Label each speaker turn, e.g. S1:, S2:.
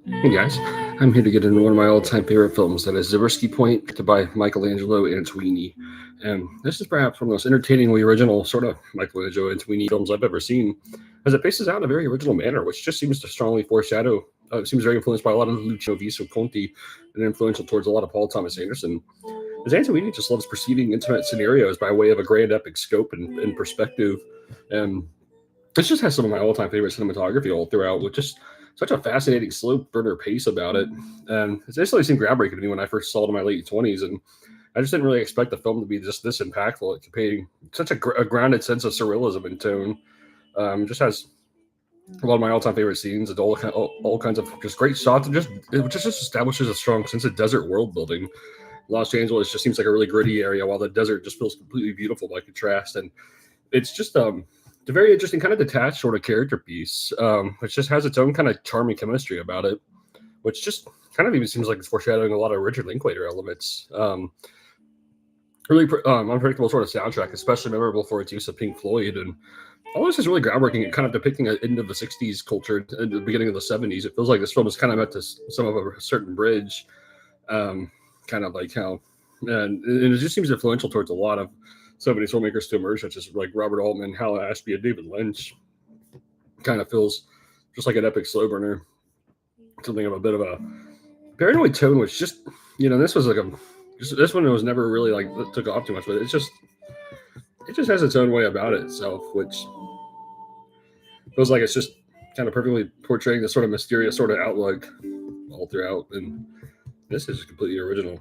S1: Hey guys, I'm here to get into one of my all-time favorite films, that is Zabriskie Point, directed by Michelangelo Antonioni. And this is perhaps one of the most entertainingly original sort of Michelangelo Antonioni films I've ever seen, as it faces out in a very original manner, which just seems to strongly foreshadow. It seems very influenced by a lot of Lucio Viso Conti and influential towards a lot of Paul Thomas Anderson. As Antonioni just loves perceiving intimate scenarios by way of a grand epic scope and perspective. And this just has some of my all-time favorite cinematography all throughout, with just such a fascinating slow burner pace about it. And it instantly seemed groundbreaking to me when I first saw it in my late 20s, and I just didn't really expect the film to be just this impactful. It conveying such a grounded sense of surrealism and tone. Just has a lot of my all-time favorite scenes and all kinds of just great shots, and just establishes a strong sense of desert world building. Los Angeles just seems like a really gritty area, while the desert just feels completely beautiful by contrast. And it's just it's a very interesting kind of detached sort of character piece, which just has its own kind of charming chemistry about it, which just kind of even seems like it's foreshadowing a lot of Richard Linklater elements. Really unpredictable sort of soundtrack, especially memorable for its use of Pink Floyd. And all this is really groundbreaking and kind of depicting an end of the 60s culture at the beginning of the 70s. It feels like this film is kind of at this some of a certain bridge, kind of like how, and it just seems influential towards a lot of so many filmmakers to emerge, such as like Robert Altman, Hal Ashby, and David Lynch. Kind of feels just like an epic slow burner, something of a bit of a paranoid tone, which just, this was like this one was never really like took off too much, but it just has its own way about it itself, which feels like it's just kind of perfectly portraying this sort of mysterious sort of outlook all throughout. And this is completely original.